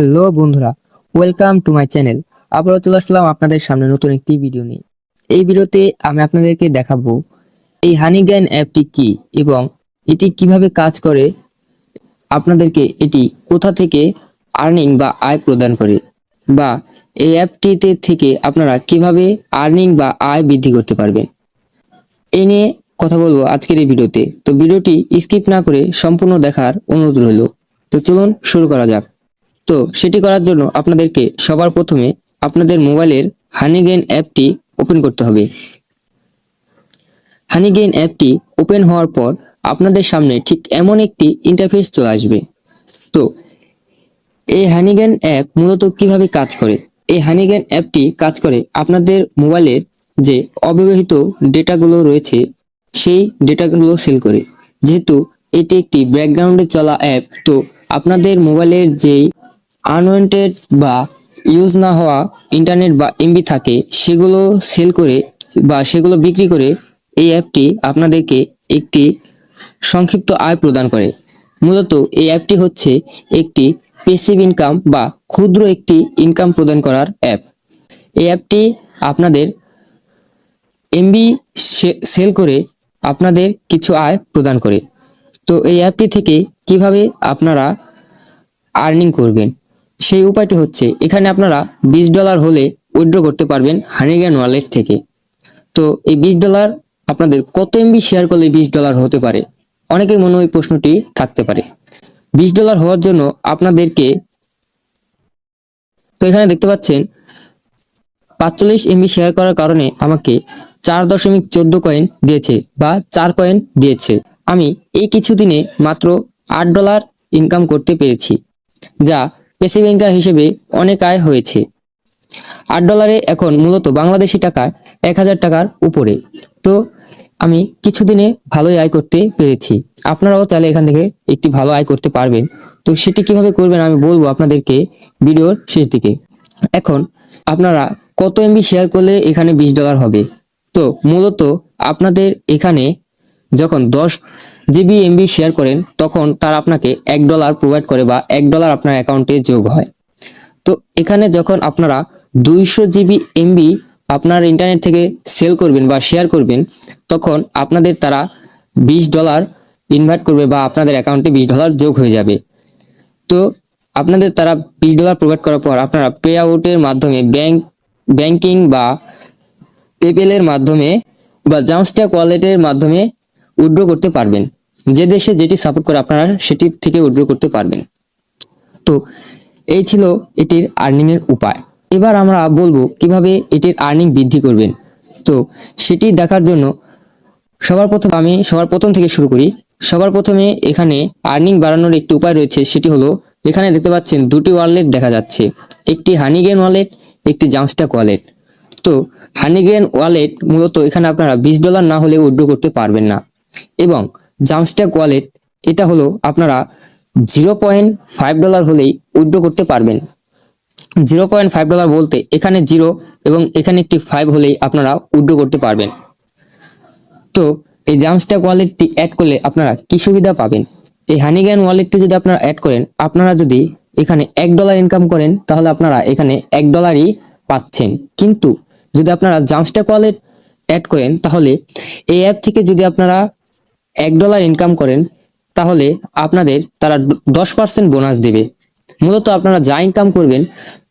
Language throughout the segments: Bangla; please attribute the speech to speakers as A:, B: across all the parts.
A: হ্যালো বন্ধুরা, ওয়েলকাম টু মাই চ্যানেল। আবারও চলে আসলাম আপনাদের সামনে নতুন একটি ভিডিও নিয়ে। এই ভিডিওতে আমি আপনাদেরকে দেখাবো এই হানিগ্যান অ্যাপটি কি এবং এটি কিভাবে কাজ করে, আপনাদেরকে এটি কোথা থেকে আর্নিং বা আয় প্রদান করে, বা এই অ্যাপটিতে থেকে আপনারা কিভাবে আর্নিং বা আয় বৃদ্ধি করতে পারবেন, এই নিয়ে কথা বলবো আজকের এই ভিডিওতে। তো ভিডিওটি স্কিপ না করে সম্পূর্ণ দেখার অনুরোধ রইল। তো চলুন শুরু করা যাক। তো সেটি করার জন্য আপনাদেরকে সবার প্রথমে আপনাদের মোবাইলের হানিগেইন অ্যাপটি ওপেন করতে হবে। হানিগেইন অ্যাপটি ওপেন হওয়ার পর আপনাদের সামনে ঠিক এমন একটি ইন্টারফেস চলে আসবে। তো এই হানিগেইন অ্যাপ মূলত কিভাবে কাজ করে? এই হানিগেইন অ্যাপটি কাজ করে আপনাদের মোবাইলের যে অব্যবহৃত ডেটাগুলো রয়েছে সেই ডেটাগুলো সেল করে। যেহেতু এটি একটি ব্যাকগ্রাউন্ডে চলা অ্যাপ, তো আপনাদের মোবাইলের যেই আনওয়ান্টেড বা ইউজ না হওয়া ইন্টারনেট বা এমবি থাকে সেগুলো সেল করে বা সেগুলো বিক্রি করে এই অ্যাপটি আপনাদেরকে একটি সংক্ষিপ্ত আয় প্রদান করে। মূলত এই অ্যাপটি হচ্ছে একটি প্যাসিভ ইনকাম বা ক্ষুদ্র একটি ইনকাম প্রদান করার অ্যাপ। এই অ্যাপটি আপনাদের এমবি সেল করে আপনাদের কিছু আয় প্রদান করে। তো এই অ্যাপটি থেকে কিভাবে আপনারা আর্নিং করবেন সেই উপায়টি হচ্ছে, এখানে আপনারা $20 হলে উইথড্র করতে পারবেন হানিগ্যান ওয়ালেট থেকে। তো এই $20 আপনাদের কত এমবি শেয়ার করলে $20 হতে পারে, অনেকের মনে ওই প্রশ্নটি থাকতে পারে। $20 হওয়ার জন্য আপনাদেরকে, তো এখানে দেখতে পাচ্ছেন 45 এমবি শেয়ার করার কারণে আমাকে 4.14 কয়েন দিয়েছে বা 4 কয়েন দিয়েছে। আমি এই কিছুদিনে মাত্র $8 ইনকাম করতে পেরেছি, যা প্যাসিভ ইনকাম হিসেবে অনেক আয় হয়েছে। $8 এখন মূলত বাংলাদেশি টাকায় 1000 টাকার উপরে। তো আমি কিছুদিনে ভালোই আয় করতে পেরেছি। আপনারাও চাইলে এখান থেকে একটি ভালো আয় করতে পারবেন। তো সেটি কিভাবে করবেন আমি বলবো আপনাদেরকে ভিডিওর শেষ দিকে। এখন আপনারা কত এমবি শেয়ার করলে এখানে $20 হবে? তো মূলত আপনাদের এখানে যখন 10 জিবি এমবি শেয়ার করেন তখন তারা আপনাকে $1 প্রোভাইড করে বা $1 আপনার অ্যাকাউন্টে যোগ হয়। তো এখানে যখন আপনারা 200 জিবি এমবি আপনার ইন্টারনেট থেকে সেল করবেন বা শেয়ার করবেন, তখন আপনাদের তারা $20 ইনভাইট করবে বা আপনাদের অ্যাকাউন্টে $20 যোগ হয়ে যাবে। তো আপনাদের তারা $20 প্রোভাইড করার পর আপনারা পে আউটের মাধ্যমে ব্যাংকিং বা পেপেলের মাধ্যমে বা জাম্পস্ট্যাক ওয়ালেটের মাধ্যমে উইথড্র করতে পারবেন। যে দেশে যেটি সাপোর্ট করে আপনারা সেটি থেকে উইথড্র করতে পারবেন। তো এই ছিল এটির আর্নিং এর উপায়। এবার আমরা বলবো কিভাবে এটির আর্নিং বৃদ্ধি করবেন। তো সেটি দেখার জন্য সবার প্রথম থেকে শুরু করি। সবার প্রথমে এখানে আর্নিং বাড়ানোর একটি উপায় রয়েছে, সেটি হলো এখানে দেখতে পাচ্ছেন দুটি ওয়ালেট দেখা যাচ্ছে, একটি হানিগেইন ওয়ালেট, একটি জাম্পস্ট্যাক ওয়ালেট। তো হানিগেইন ওয়ালেট মূলত এখানে আপনারা $20 না হলে উইথড্র করতে পারবেন না, এবং জাম্পস্ট্যাক ওয়ালেট এটা হলো আপনারা $0.5 হলেই উইথড্র করতে পারবেন। $0.5 বলতে এখানে 0 এবং এখানে একটি 5 হলেই আপনারা উইথড্র করতে পারবেন। তো এই জাম্পস্ট্যাক ওয়ালেটটি অ্যাড করলে আপনারা কি সুবিধা পাবেন? এই হানিগ্যান ওয়ালেটটি যদি আপনারা অ্যাড করেন, আপনারা যদি এখানে $1 ইনকাম করেন তাহলে আপনারা এখানে $1ই পাচ্ছেন। কিন্তু যদি আপনারা জাম্পস্ট্যাক ওয়ালেট অ্যাড করেন তাহলে এই অ্যাপ থেকে যদি আপনারা $1 ইনকাম করেন তাহলে আপনাদের তারা 10% বোনাস দেবে। মূলত আপনারা যা ইনকাম করবেন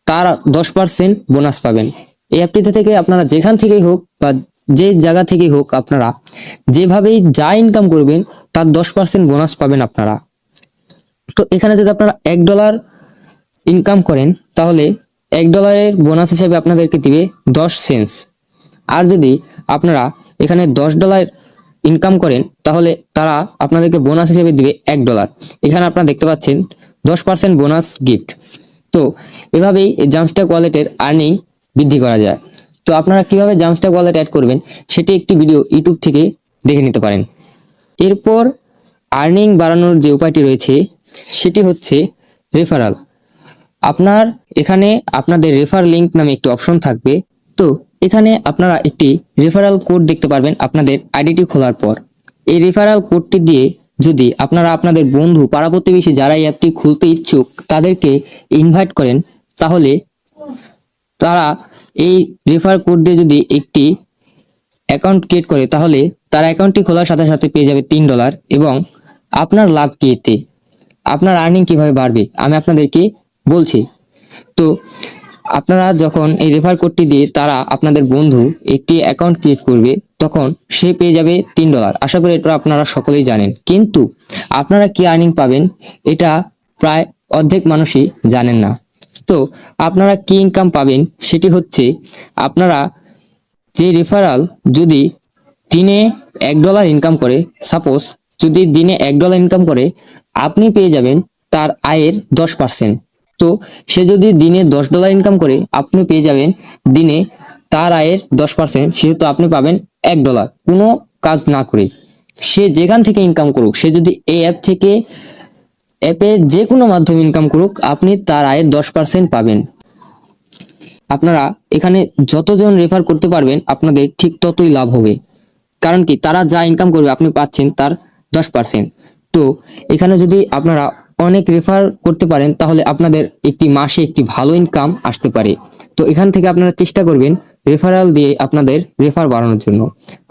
A: তার 10% বোনাস পাবেন। এই অ্যাপটিতে থেকে আপনারা যেখান থেকেই হোক বা যে জায়গা থেকেই হোক আপনারা যেভাবেই যা ইনকাম করবেন তার 10% বোনাস পাবেন আপনারা। তো এখানে যদি আপনারা $1 ইনকাম করেন তাহলে $1 বোনাস হিসেবে আপনাদেরকে দিবে 10 সেন্টস। আর যদি আপনারা এখানে $10 ইনকাম করেন তাহলে তারা আপনাদেরকে বোনাস হিসেবে দিবে $1। এখানে আপনারা দেখতে পাচ্ছেন 10% বোনাস গিফট। তো এভাবেই এই জাম্পস্ট্যাক ওয়ালেটের আর্নিং বৃদ্ধি করা যায়। তো আপনারা কিভাবে জাম্পস্ট্যাক ওয়ালেট অ্যাড করবেন সেটি একটি ভিডিও ইউটিউব থেকে দেখে নিতে পারেন। এরপর আর্নিং বাড়ানোর যে উপায়টি রয়েছে সেটি হচ্ছে রেফারাল। আপনার এখানে আপনাদের রেফার লিংক নামে একটি অপশন থাকবে। তো এখানে আপনারা একটি রেফারাল কোড দেখতে পারবেন আপনাদের আইডিটি খোলার পর। এই রেফারাল কোডটি দিয়ে যদি আপনারা আপনাদের বন্ধু পাড়া প্রতিবেশী যারা এই অ্যাপটি খুলতে ইচ্ছুক তাদেরকে ইনভাইট করেন, তাহলে তারা এই রেফার কোড দিয়ে যদি একটি অ্যাকাউন্ট ক্রিয়েট করে, তাহলে তার অ্যাকাউন্টটি খোলার সাথে সাথে পেয়ে যাবে $3। এবং আপনার লাভ কি এতে, আপনার আর্নিং কিভাবে বাড়বে আমি আপনাদেরকে বলছি। তো আপনারা যখন এই রেফার কোডটি দিয়ে তারা আপনাদের বন্ধু একটি অ্যাকাউন্ট ক্রিয়েট করবে, তখন সে পেয়ে যাবে $3। আশা করি এটা আপনারা সকলেই জানেন, কিন্তু আপনারা কি আর্নিং পাবেন এটা প্রায় অর্ধেক মানুষই জানেন না। তো আপনারা কি ইনকাম পাবেন সেটি হচ্ছে, আপনারা যে রেফারাল যদি দিনে $1 ইনকাম করে, সাপোজ যদি দিনে $1 ইনকাম করে, আপনি পেয়ে যাবেন তার আয়ের 10%। তো সে যদি দিনে $10 ইনকাম করে, আপনি পেয়ে যাবেন দিনে তার আয়ের 10%, সেহেতু আপনি পাবেন $1 কোনো কাজ না করে। সে যেখান থেকে ইনকাম করুক, সে যদি এই অ্যাপ থেকে অ্যাপে যে কোনো মাধ্যমে ইনকাম করুক, আপনি তার আয়ের 10% পাবেন। আপনারা এখানে যতজন রেফার করতে পারবেন আপনাদের ঠিক ততই লাভ হবে, কারণ কি তারা যা ইনকাম করবে আপনি পাচ্ছেন তার 10%। তো এখানে যদি আপনারা অনেক রেফার করতে পারেন, তাহলে আপনাদের একটি মাসে একটি ভালো ইনকাম আসতে পারে। তো এখান থেকে আপনারা চেষ্টা করবেন রেফারাল দিয়ে আপনাদের রেফার বাড়ানোর জন্য।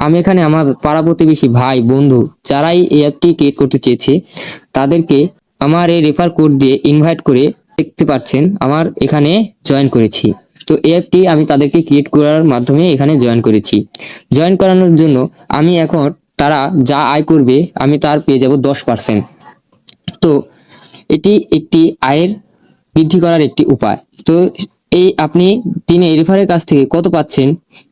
A: আমি এখানে আমার পাড়া প্রতিবেশী ভাই বন্ধু যারাই এই অ্যাপটি ক্রিয়েট করতে চেয়েছে, তাদেরকে আমার এই রেফার কোড দিয়ে ইনভাইট করে, দেখতে পাচ্ছেন আমার এখানে জয়েন করেছি। তো এই অ্যাপটি আমি তাদেরকে ক্রিয়েট করার মাধ্যমে এখানে জয়েন করেছি। জয়েন করানোর জন্য আমি এখন তারা যা আয় করবে আমি তার পেয়ে যাব 10%। তো এটি একটি আয়ের বৃদ্ধি করার একটি উপায়। তো এই আপনি দিনে রেফারের কাছ থেকে কত পাচ্ছেন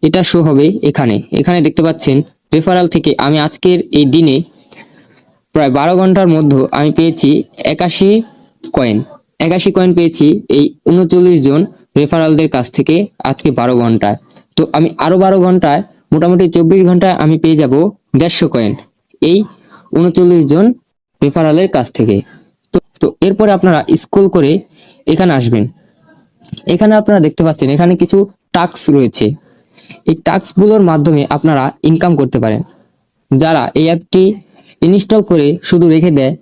A: এটা শো হবে এখানে। এখানে দেখতে পাচ্ছেন রেফারাল থেকে আমি আজকের এই দিনে প্রায় 12 ঘন্টার মধ্যে আমি পেয়েছি 81 কয়েন। 81 কয়েন পেয়েছি এই 39 জন রেফারালদের কাছ থেকে আজকে 12 ঘন্টায়। তো আমি আরো 12 ঘন্টায় মোটামুটি 24 ঘন্টায় আমি পেয়ে যাব 150 কয়েন এই 39 জন রেফারালের কাছ থেকে। তো এরপরে আপনারা স্ক্রল করে এখানে আসবেন। এখানে আপনারা দেখতে পাচ্ছেন এখানে কিছু টাস্ক রয়েছে। এই টাস্কগুলোর মাধ্যমে আপনারা ইনকাম করতে পারেন। যারা এই অ্যাপটি ইনস্টল করে শুধু রেখে দেয়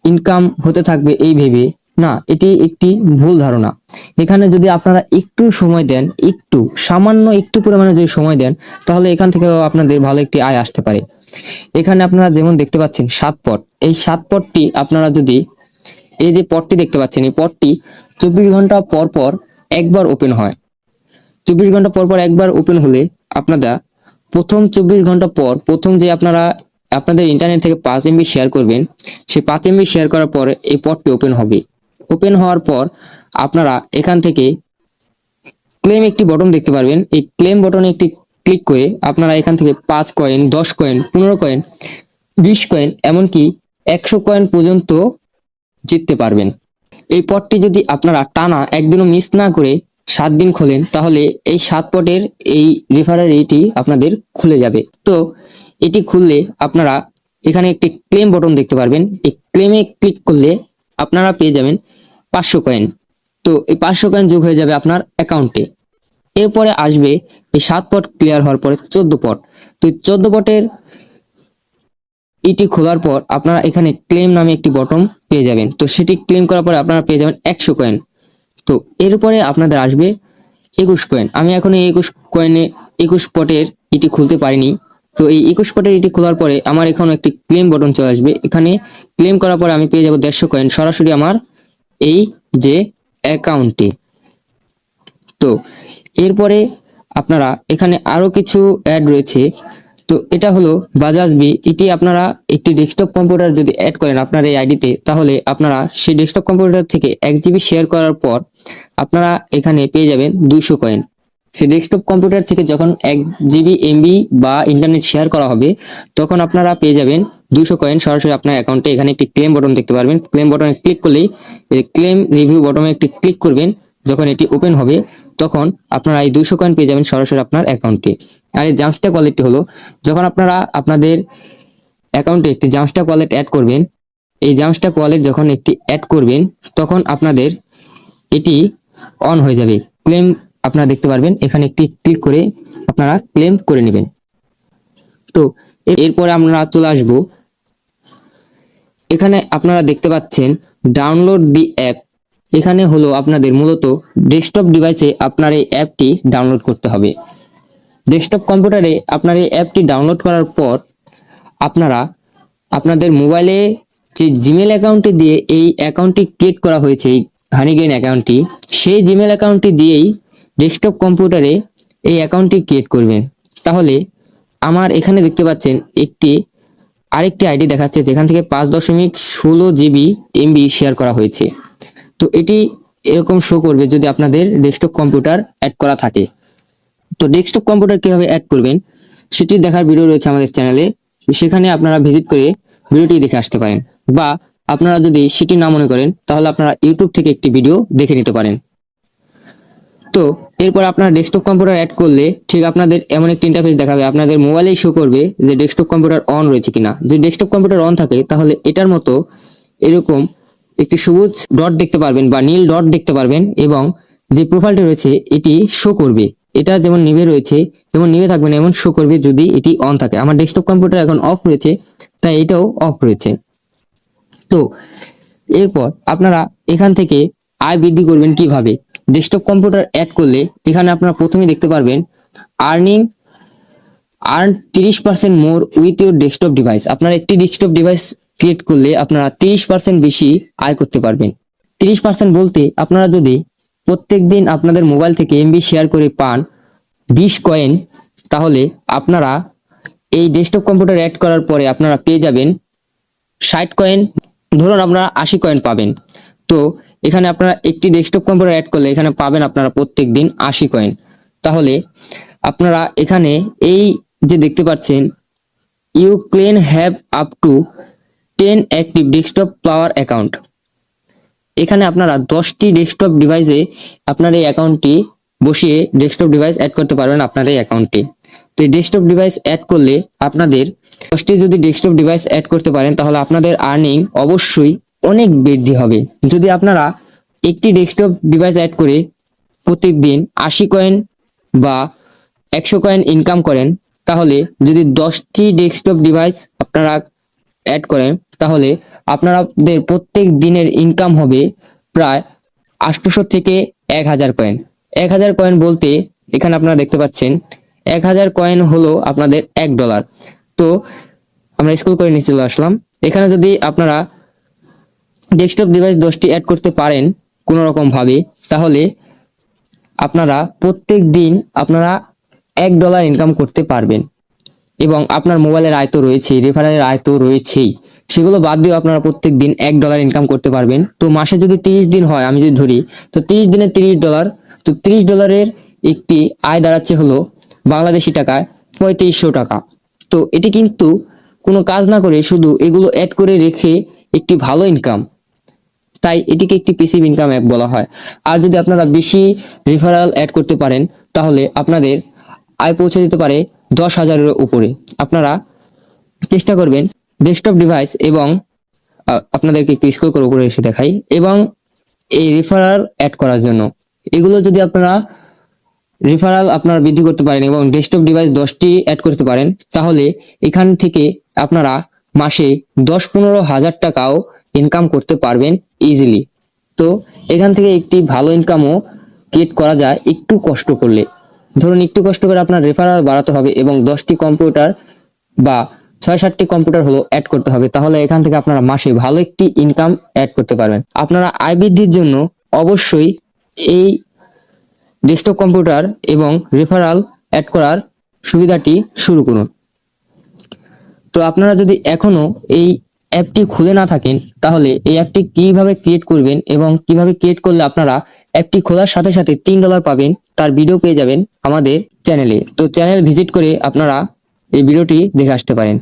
A: ইনকাম হতে থাকবে এই ভেবে, না, এটি একটি ভুল ধারণা। এখানে যদি আপনারা একটু সময় দেন, একটু সামান্য একটু পরিমাণে যদি সময় দেন, তাহলে এখান থেকেও আপনাদের ভালো একটি আয় আসতে পারে। এখানে আপনারা যেমন দেখতে পাচ্ছেন 7 পট, এই 7 পটটি আপনারা যদি এই যে পটটি দেখতে পাচ্ছেন, এই পটটি 24 ঘন্টা পর পর একবার ওপেন হয়। 24 ঘন্টা পর পর একবার ওপেন হলে আপনারা প্রথম 24 ঘন্টা পর প্রথম যে আপনারা আপনাদের ইন্টারনেট থেকে 5 MB শেয়ার করবেন, সেই 5 MB শেয়ার করার পর এই পটটি ওপেন হবে। ওপেন হওয়ার পর আপনারা এখান থেকে ক্লেম একটি বটন দেখতে পারবেন। এই ক্লেম বটনে একটি ক্লিক করে আপনারা এখান থেকে 5 কয়েন, 10 কয়েন, 15 কয়েন, 20 কয়েন, এমনকি 100 কয়েন পর্যন্ত জিততে পারবেন। এই পটটি যদি আপনারা টানা একদিনও মিস না করে 7 দিন খোলেন, তাহলে এই 7 পটের এই রেফারের এইটি আপনাদের খুলে যাবে। তো এটি খুললে আপনারা এখানে একটি ক্লেম বটন দেখতে পারবেন। এই ক্লেমে ক্লিক করলে আপনারা পেয়ে যাবেন 500 কয়েন। তো এই 500 কয়েন যোগ হয়ে যাবে আপনার অ্যাকাউন্টে। এরপরে আসবে এই 7 পট ক্লিয়ার হওয়ার পরে 14 পট। তো 14 পটের এটি খোলার পর আপনারা এখানে ক্লেম নামে একটি বটন পেয়ে যাবেন। তো সেটি ক্লেম করার পরে আপনারা পেয়ে যাবেন 100 কয়েন। তো এরপরে আপনাদের আসবে 21 কয়েন। আমি এখন এই 21 কয়েনে 21 পটের এটি খুলতে পারিনি। তো এই 21 পটের এটি খোলার পরে আমার এখানে একটি ক্লেম বটন চলে আসবে। এখানে ক্লেম করার পরে আমি পেয়ে যাব 150 কয়েন সরাসরি আমার এই যে অ্যাকাউন্টে। তো এরপরে আপনারা এখানে আরো কিছু অ্যাড রয়েছে। তো এটা হলো বাজাজ বি। এটি আপনারা একটি ডেস্কটপ কম্পিউটার যদি অ্যাড করেন আপনার এই আইডিতে, তাহলে আপনারা সেই ডেস্কটপ কম্পিউটার থেকে 1 GB শেয়ার করার পর আপনারা এখানে পেয়ে যাবেন 200 কয়েন। সেই ডেস্কটপ কম্পিউটার থেকে যখন 1 GB MB বা ইন্টারনেট শেয়ার করা হবে, তখন আপনারা পেয়ে যাবেন 200 কয়েন সরাসরি আপনার অ্যাকাউন্টে। এখানে একটি ক্লেম বটন দেখতে পারবেন। ক্লেম বটনে ক্লিক করলেই ক্লেম রিভিউ বটনে একটি ক্লিক করবেন। যখন এটি ওপেন হবে তখন আপনারা এই 200 কয়েন পেয়ে যাবেন সরাসরি আপনার অ্যাকাউন্টে। আর এই জাম্পস্ট্যাক ওয়ালেটটি হলো, যখন আপনারা আপনাদের অ্যাকাউন্টে একটি জাম্পস্ট্যাক ওয়ালেট অ্যাড করবেন, এই জাম্পস্ট্যাক ওয়ালেট যখন একটি অ্যাড করবেন তখন আপনাদের এটি অন হয়ে যাবে। ক্লেম আপনারা দেখতে পারবেন, এখানে একটি ক্লিক করে আপনারা ক্লেম করে নেবেন। তো এরপরে আমরা চলে আসবো এখানে আপনারা দেখতে পাচ্ছেন ডাউনলোড দি অ্যাপ। এখানে হলো আপনাদের মূলত ডেস্কটপ ডিভাইসে আপনার এই অ্যাপটি ডাউনলোড করতে হবে। ডেস্কটপ কম্পিউটারে আপনার এই অ্যাপটি ডাউনলোড করার পর আপনারা আপনাদের মোবাইলে যে জিমেল অ্যাকাউন্টটি দিয়ে এই অ্যাকাউন্টটি ক্রিয়েট করা হয়েছে, এই হানিগেইন অ্যাকাউন্টটি, সেই জিমেল অ্যাকাউন্টটি দিয়েই ডেস্কটপ কম্পিউটারে এই অ্যাকাউন্টটি ক্রিয়েট করবেন। তাহলে আমার এখানে দেখতে পাচ্ছেন আরেকটি আইডি দেখাচ্ছে যেখান থেকে 5.16 জিবি এমবি শেয়ার করা হয়েছে। তো এটি এরকম শো করবে যদি আপনাদের ডেস্কটপ কম্পিউটার অ্যাড করা থাকে। তো ডেস্কটপ কম্পিউটার কিভাবে অ্যাড করবেন সেটি দেখার ভিডিও রয়েছে আমাদের চ্যানেলে, সেখানে আপনারা ভিজিট করে ভিডিওটি দেখে আসতে পারেন, বা আপনারা যদি সেটি না মনে করেন তাহলে আপনারা ইউটিউব থেকে একটি ভিডিও দেখে নিতে পারেন। তো এরপর আপনারা ডেস্কটপ কম্পিউটার অ্যাড করলে ঠিক আপনাদের এমন একটি ইন্টারফেস দেখাবে, আপনাদের মোবাইলেই শো করবে যে ডেস্কটপ কম্পিউটার অন রয়েছে কিনা। যদি ডেস্কটপ কম্পিউটার অন থাকে তাহলে এটার মতো এরকম একটি সবুজ ডট দেখতে পারবেন বা নীল ডট দেখতে পারবেন, এবং যে প্রোফাইলটি রয়েছে এটি শো করবে। এটা যেমন নিভে রয়েছে যেমন নিভে থাকবে না, এমন শো করবে যদি এটি অন থাকে। আমার ডেস্কটপ কম্পিউটার এখন অফ রয়েছে, তাই এটাও অফ রয়েছে। তো এরপর আপনারা এখান থেকে আয় বৃদ্ধি করবেন কিভাবে। ডেস্কটপ কম্পিউটার অ্যাড করলে এখানে আপনারা প্রথমেই দেখতে পারবেন earn 30% more with your desktop device. আপনারা একটি ডেস্কটপ ডিভাইস ক্রিয়েট করলে আপনারা 30% বেশি আয় করতে পারবেন। 30% বলতে আপনারা যদি প্রত্যেকদিন আপনাদের মোবাইল থেকে এমবি শেয়ার করে পান 20 কয়েন, তাহলে আপনারা এই ডেস্কটপ কম্পিউটার অ্যাড করার পরে আপনারা পেয়ে যাবেন 60 কয়েন। ধরুন আপনারা 80 কয়েন পাবেন। তো এখানে আপনারা একটি ডেস্কটপ কম্পিউটার অ্যাড করলে এখানে পাবেন আপনারা প্রত্যেকদিন 80 কয়েন। তাহলে আপনারা এখানে এই যে দেখতে পাচ্ছেন you can have up to 10 active desktop power account. এখানে আপনারা 10টি ডেস্কটপ ডিভাইসে আপনার এই অ্যাকাউন্টটি বসিয়ে ডেস্কটপ ডিভাইস অ্যাড করতে পারবেন আপনার এই অ্যাকাউন্টে। তো এই ডেস্কটপ ডিভাইস অ্যাড করলে আপনাদের 10টি যদি ডেস্কটপ ডিভাইস অ্যাড করতে পারেন তাহলে আপনাদের আর্নিং অবশ্যই অনেক বৃদ্ধি হবে। যদি আপনারা একটি ডেস্কটপ ডিভাইস অ্যাড করে প্রত্যেকদিন 80 কয়েন বা 100 কয়েন ইনকাম করেন, তাহলে যদি 10টি ডেস্কটপ ডিভাইস আপনারা অ্যাড করেন তাহলে আপনাদের প্রত্যেক দিনের ইনকাম হবে প্রায় 800 থেকে 1000 কয়েন। 1000 কয়েন বলতে এখানে আপনারা দেখতে পাচ্ছেন 1000 কয়েন হলো আপনাদের $1। তো আমরা স্ক্রল করে নিচে চলে আসলাম। এখানে যদি আপনারা ডেস্কটপ ডিভাইস 10টি অ্যাড করতে পারেন কোনো রকম ভাবে, তাহলে আপনারা প্রত্যেক দিন আপনারা $1 ইনকাম করতে পারবেন। এবং আপনার মোবাইলের আয় তো রয়েছে, রেফারেলের আয় তো রয়েছেই, সেগুলো বাদ দিয়েও আপনারা প্রত্যেক দিন $1 ইনকাম করতে পারবেন। তো মাসে যদি 30 দিন হয়, আমি যদি ধরি, তো 30 দিনে $30, তো $30 একটি আয় দাঁড়াচ্ছে হলো বাংলাদেশি টাকায় 3500 টাকা। তো এটি কিন্তু কোনো কাজ না করে শুধু এগুলো অ্যাড করে রেখে একটি ভালো ইনকাম, তাই এটিকে একটি প্যাসিভ ইনকাম অ্যাপ বলা হয়। আর যদি আপনারা বেশি রেফারেল অ্যাড করতে পারেন তাহলে আপনাদের আয় পৌঁছে যেতে পারে 10,000-এর উপরে। আপনারা চেষ্টা করবেন ডেস্কটপ ডিভাইস এবং আপনাদেরকে একটু স্ক্রল করে উপরে এসে দেখাই, এবং এই রেফারেল অ্যাড করার জন্য এগুলো যদি আপনারা রেফারেল আপনারা বৃদ্ধি করতে পারেন এবং ডেস্কটপ ডিভাইস 10টি অ্যাড করতে পারেন, তাহলে এখান থেকে আপনারা মাসে 10-15 হাজার টাকাও ইনকাম করতে পারবেন ইজিলি। তো এখান থেকে একটি ভালো ইনকামও ক্রিয়েট করা যায় একটু কষ্ট করলে। ধরুন একটু কষ্ট করে আপনার রেফারেল বাড়াতে হবে এবং 10টি কম্পিউটার বা 6-7টি কম্পিউটার হলো অ্যাড করতে হবে, তাহলে এখান থেকে আপনারা মাসে ভালো একটি ইনকাম অ্যাড করতে পারবেন। আপনারা আয় বৃদ্ধির জন্য অবশ্যই এই ডেস্কটপ কম্পিউটার এবং রেফারেল অ্যাড করার সুবিধাটি শুরু করুন। তো আপনারা যদি এখনো এই অ্যাপটি খুলে না থাকেন তাহলে এই অ্যাপটি কিভাবে ক্রিয়েট করবেন এবং কিভাবে ক্রিয়েট করলে আপনারা অ্যাপটি খোলার সাথে সাথে $3 পাবেন তার ভিডিও পেয়ে যাবেন আমাদের চ্যানেলে। তো চ্যানেল ভিজিট করে আপনারা এই ভিডিওটি দেখে আসতে পারেন।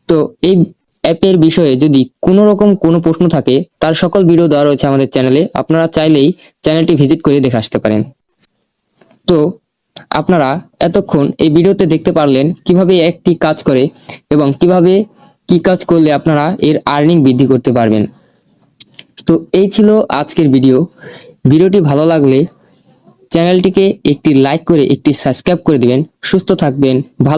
A: তো এই অ্যাপের বিষয়ে যদি কোনো রকম কোনো প্রশ্ন থাকে তার সকল ভিডিও দেওয়া রয়েছে আমাদের চ্যানেলে, আপনারা চাইলেই চ্যানেলটি ভিজিট করে দেখে আসতে পারেন। তো আপনারা এতক্ষণ এই ভিডিওতে দেখতে পারলেন কিভাবে একটি কাজ করে এবং কিভাবে কি কাজ করলে আপনারা এর আর্নিং বৃদ্ধি করতে পারবেন। তো এই ছিল আজকের ভিডিও। ভিডিওটি ভালো লাগলে চ্যানেলটিকে একটি লাইক করে একটি সাবস্ক্রাইব করে দিবেন। সুস্থ থাকবেন।